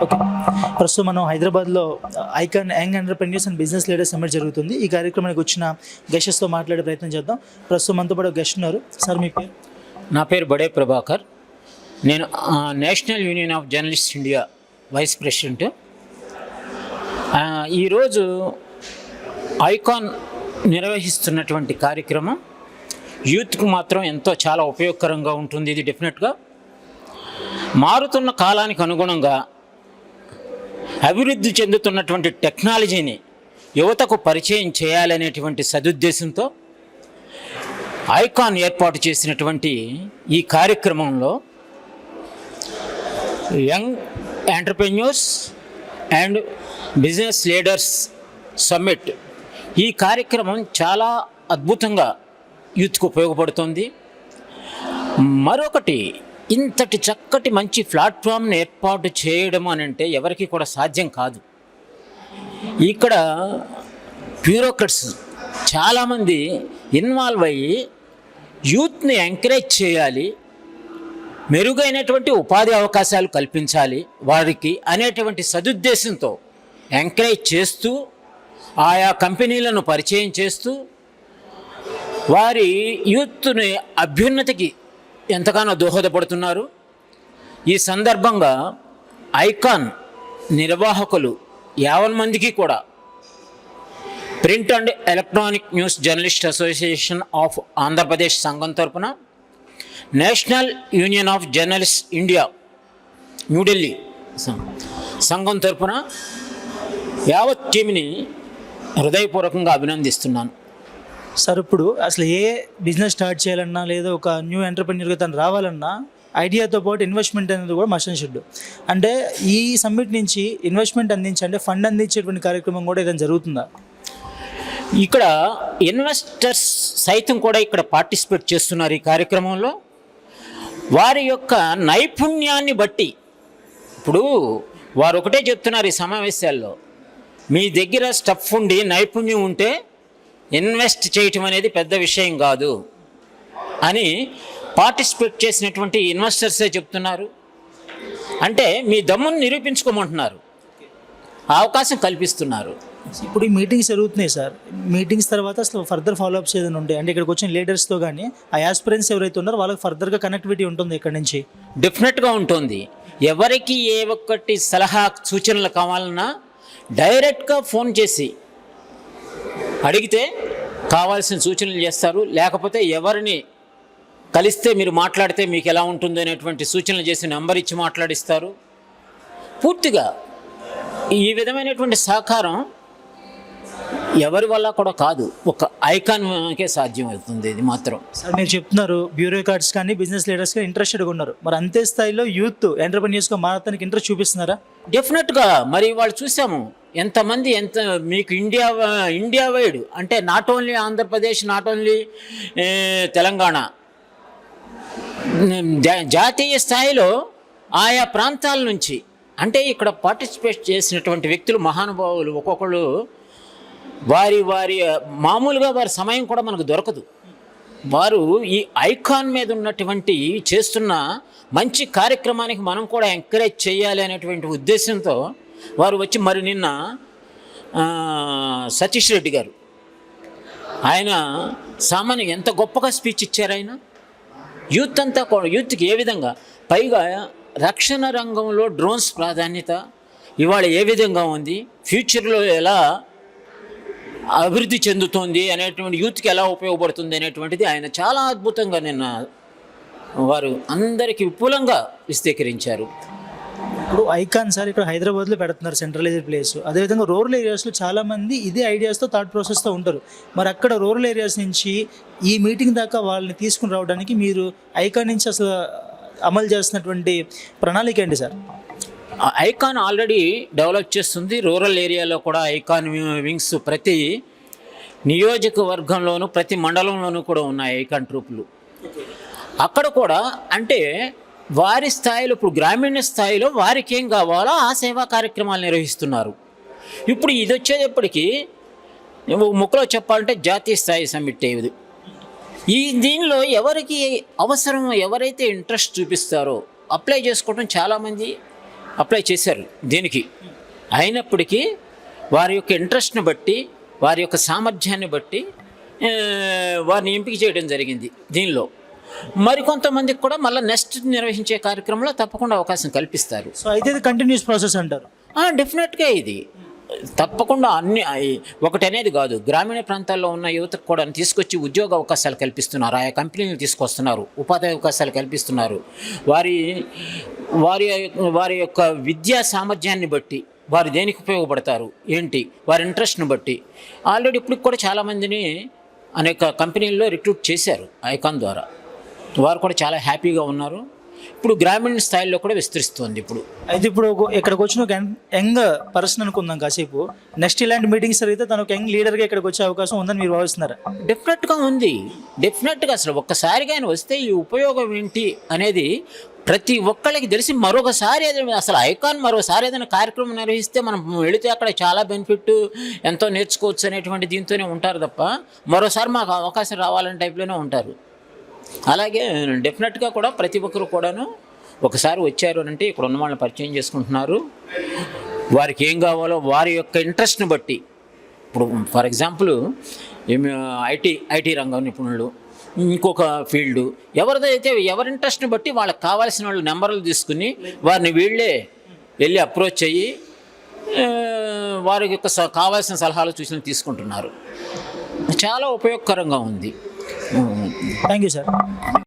Okay. ప్రస్తుతం మనం హైదరాబాద్లో icon young entrepreneurs and business leaders summit జరుగుతుంది. ఈ కార్యక్రమానికి వచ్చిన గెస్ట్స్‌తో మాట్లాడే ప్రయత్నం చేద్దాం. ప్రస్తుతం మనతో పాటు గెస్ట్ ఉన్నారు. సార్ మీ పేరు? నా పేరు బడే ప్రభాకర్. నేను national union of journalist India vice president. ఈరోజు ఐకాన్ నిర్వహిస్తున్నటువంటి కార్యక్రమం యూత్కు మాత్రం ఎంతో చాలా ఉపయోగకరంగా ఉంటుంది. ఇది డెఫినెట్గా మారుతున్న కాలానికి అనుగుణంగా అభివృద్ధి చెందుతున్నటువంటి టెక్నాలజీని యువతకు పరిచయం చేయాలనేటువంటి సదుద్దేశంతో ఐకాన్ ఏర్పాటు చేసినటువంటి ఈ కార్యక్రమంలో young entrepreneurs and business leaders summit ఈ కార్యక్రమం చాలా అద్భుతంగా యూత్కు ఉపయోగపడుతుంది. మరొకటి, ఇంతటి చక్కటి మంచి ప్లాట్ఫామ్ని ఏర్పాటు చేయడం అని అంటే ఎవరికి కూడా సాధ్యం కాదు. ఇక్కడ బ్యూరోక్రట్స్ చాలామంది ఇన్వాల్వ్ అయ్యి యూత్ని ఎంకరేజ్ చేయాలి, మెరుగైనటువంటి ఉపాధి అవకాశాలు కల్పించాలి వారికి అనేటువంటి సదుద్దేశంతో ఎంకరేజ్ చేస్తూ ఆయా కంపెనీలను పరిచయం చేస్తూ వారి యూత్ని అభ్యున్నతికి ఎంతగానో దోహదపడుతున్నారు. ఈ సందర్భంగా ఐకాన్ నిర్వాహకులు 50 మందికి కూడా print and electronic news journalist association of Andhra Pradesh సంఘం తరపున, national union of journalist India New Delhi సంఘం తరపున యావత్ టీంని హృదయపూర్వకంగా అభినందిస్తున్నాను. సార్, ఇప్పుడు అసలు ఏ బిజినెస్ స్టార్ట్ చేయాలన్నా లేదా ఒక న్యూ ఎంటర్‌ప్రెన్యూర్‌గా తను రావాలన్నా ఐడియాతో పాటు ఇన్వెస్ట్మెంట్ అనేది కూడా మస్ట్ అండ్ షుడ్. అంటే ఈ సమ్మిట్ నుంచి ఇన్వెస్ట్మెంట్ అంటే ఫండ్ అందించేటువంటి కార్యక్రమం కూడా ఏదైనా జరుగుతుందా? ఇక్కడ ఇన్వెస్టర్స్ సైతం కూడా ఇక్కడ పార్టిసిపేట్ చేస్తున్నారు ఈ కార్యక్రమంలో. వారి యొక్క నైపుణ్యాన్ని బట్టి ఇప్పుడు వారు ఒకటే చెప్తున్నారు ఈ సమావేశాల్లో, మీ దగ్గర స్టఫ్ ఉండి నైపుణ్యం ఉంటే ఇన్వెస్ట్ చేయటం అనేది పెద్ద విషయం కాదు అని పార్టిసిపేట్ చేసినటువంటి ఇన్వెస్టర్సే చెప్తున్నారు. అంటే మీ దమ్మును నిరూపించుకోమంటున్నారు, అవకాశం కల్పిస్తున్నారు. ఇప్పుడు ఈ మీటింగ్స్ జరుగుతున్నాయి సార్. మీటింగ్స్ తర్వాత అసలు ఫర్దర్ ఫాలోఅప్స్ ఏదైనా ఉంటాయి అంటే ఇక్కడికి వచ్చిన లీడర్స్తో కానీ ఆ యాస్పిరెంట్స్ ఎవరైతే ఉన్నారో వాళ్ళకి ఫర్దర్గా కనెక్టివిటీ ఉంటుంది ఇక్కడ నుంచి? డెఫినెట్గా ఉంటుంది. ఎవరికి ఏ ఒక్కటి సలహా సూచనలు కావాలన్నా డైరెక్ట్గా ఫోన్ చేసి అడిగితే కావాల్సిన సూచనలు చేస్తారు. లేకపోతే ఎవరిని కలిస్తే మీరు మాట్లాడితే మీకు ఎలా ఉంటుందో అనేటువంటి సూచనలు చేసి నెంబర్ ఇచ్చి మాట్లాడిస్తారు. పూర్తిగా ఈ విధమైనటువంటి సహకారం ఎవరి వల్ల కూడా కాదు, ఒక ఐకాన్కే సాధ్యం అవుతుంది. ఇది మాత్రం సార్ మీరు చెప్తున్నారు బ్యూరోక్రాట్స్ కానీ బిజినెస్ లీడర్స్ కానీ ఇంట్రెస్టెడ్గా ఉన్నారు. మరి అంతే స్థాయిలో యూత్ ఎంటర్‌ప్రెన్యూర్స్గా మారడానికి ఇంట్రెస్ట్ చూపిస్తున్నారా? డెఫినెట్గా. మరి వాళ్ళు చూసాము ఎంతమంది, మీకు ఇండియా వైడ్ అంటే not only Andhra Pradesh, not only Telangana, జాతీయ స్థాయిలో ఆయా ప్రాంతాల నుంచి అంటే ఇక్కడ పార్టిసిపేట్ చేసినటువంటి వ్యక్తులు మహానుభావులు ఒక్కొక్కరు వారి మామూలుగా వారి సమయం కూడా మనకు దొరకదు. వారు ఈ ఐకాన్ మీద ఉన్నటువంటి చేస్తున్న మంచి కార్యక్రమానికి మనం కూడా ఎంకరేజ్ చేయాలి అనేటువంటి ఉద్దేశంతో వారు వచ్చి, మరి నిన్న సతీష్ రెడ్డి గారు ఆయన సామాన్యంగా ఎంత గొప్పగా స్పీచ్ ఇచ్చారు. ఆయన యూత్ అంతా కూడా యూత్కి ఏ విధంగా, పైగా రక్షణ రంగంలో డ్రోన్స్ ప్రాధాన్యత ఇవాళ ఏ విధంగా ఉంది, ఫ్యూచర్లో ఎలా అభివృద్ధి చెందుతోంది అనేటువంటి, యూత్కి ఎలా ఉపయోగపడుతుంది అనేటువంటిది ఆయన చాలా అద్భుతంగా నిన్న వారు అందరికీ విపులంగా విస్తీకరించారు. ఇప్పుడు ఐకాన్ సార్ ఇక్కడ హైదరాబాద్లో పెడుతున్నారు సెంట్రలైజ్డ్ ప్లేస్. అదేవిధంగా రూరల్ ఏరియాస్లో చాలామంది ఇదే ఐడియాస్తో థాట్ ప్రాసెస్తో ఉంటారు. మరి అక్కడ రూరల్ ఏరియాస్ నుంచి ఈ మీటింగ్ దాకా వాళ్ళని తీసుకుని రావడానికి మీరు ఐకాన్ నుంచి అసలు అమలు చేస్తున్నటువంటి ప్రణాళిక ఏంటి సార్? ఐకాన్ ఆల్రెడీ డెవలప్ చేస్తుంది. రూరల్ ఏరియాలో కూడా ఐకాన్ వింగ్స్ ప్రతి నియోజకవర్గంలోనూ ప్రతి మండలంలోనూ కూడా ఉన్నాయి ఐకాన్ ట్రూపులు. అక్కడ కూడా అంటే వారి స్థాయిలో, ఇప్పుడు గ్రామీణ స్థాయిలో వారికి ఏం కావాలో ఆ సేవా కార్యక్రమాలు నిర్వహిస్తున్నారు. ఇప్పుడు ఇది వచ్చేటప్పటికి ముక్కలో చెప్పాలంటే జాతీయ స్థాయి సమ్మిట్ ఇది. దీనిలో ఎవరికి అవసరం, ఎవరైతే ఇంట్రెస్ట్ చూపిస్తారో అప్లై చేసుకోవడం చాలామంది అప్లై చేశారు దీనికి. అయినప్పటికీ వారి యొక్క ఇంట్రెస్ట్ని బట్టి, వారి యొక్క సామర్థ్యాన్ని బట్టి వారిని ఎంపిక చేయడం జరిగింది దీనిలో. మరికొంతమందికి కూడా మళ్ళీ నెక్స్ట్ నిర్వహించే కార్యక్రమంలో తప్పకుండా అవకాశం కల్పిస్తారు. సో అయితే ఇది కంటిన్యూస్ ప్రాసెస్ అంటారు. డెఫినెట్గా ఇది తప్పకుండా ఒకటి అనేది కాదు, గ్రామీణ ప్రాంతాల్లో ఉన్న యువతకు కూడా తీసుకొచ్చి ఉద్యోగ అవకాశాలు కల్పిస్తున్నారు, ఆయా కంపెనీలు తీసుకొస్తున్నారు, ఉపాధి అవకాశాలు కల్పిస్తున్నారు. వారి వారి వారి యొక్క విద్యా సామర్థ్యాన్ని బట్టి వారు దేనికి ఉపయోగపడతారు ఏంటి, వారి ఇంట్రెస్ట్ని బట్టి ఆల్రెడీ ఇప్పుడు కూడా చాలామందిని అనేక కంపెనీల్లో రిక్రూట్ చేశారు ఐకాన్ ద్వారా. వారు కూడా చాలా హ్యాపీగా ఉన్నారు. ఇప్పుడు గ్రామీణ స్థాయిలో కూడా విస్తరిస్తుంది ఇప్పుడు. అయితే ఇప్పుడు ఇక్కడికి వచ్చిన ఒక యంగ్ పర్సన్ అనుకుందాం కాసేపు, నెక్స్ట్ ఇలాంటి మీటింగ్స్ జరిగితే తను ఒక యంగ్ లీడర్గా ఇక్కడికి వచ్చే అవకాశం ఉందని మీరు భావిస్తున్నారా? డెఫినెట్గా ఉంది. డెఫినెట్గా అసలు ఒక్కసారిగా ఆయన వస్తే ఈ ఉపయోగం ఏంటి అనేది ప్రతి ఒక్కళ్ళకి తెలిసి మరొకసారి ఏదైనా అసలు ఐకాన్ మరోసారి ఏదైనా కార్యక్రమం నిర్వహిస్తే మనం వెళితే అక్కడ చాలా బెనిఫిట్ ఎంతో నేర్చుకోవచ్చు అనేటువంటి దీంతోనే ఉంటారు తప్ప మరోసారి మాకు అవకాశం రావాలనే టైప్లోనే ఉంటారు. అలాగే డెఫినెట్గా కూడా ప్రతి ఒక్కరు కూడాను ఒకసారి వచ్చారు అంటే ఇక్కడ ఉన్న వాళ్ళని పరిచయం చేసుకుంటున్నారు. వారికి ఏం కావాలో వారి యొక్క ఇంట్రెస్ట్ని బట్టి, ఇప్పుడు ఫర్ ఎగ్జాంపుల్ ఐటీ రంగం నిపుణులు, ఇంకొక ఫీల్డు, ఎవరిదైతే ఎవరి ఇంట్రెస్ట్ని బట్టి వాళ్ళకి కావాల్సిన వాళ్ళు నెంబర్లు తీసుకుని వారిని వీళ్ళే వెళ్ళి అప్రోచ్ అయ్యి వారికి యొక్క కావాల్సిన సలహాలు సూచనలు తీసుకుంటున్నారు. చాలా ఉపయోగకరంగా ఉంది. Thank you sir.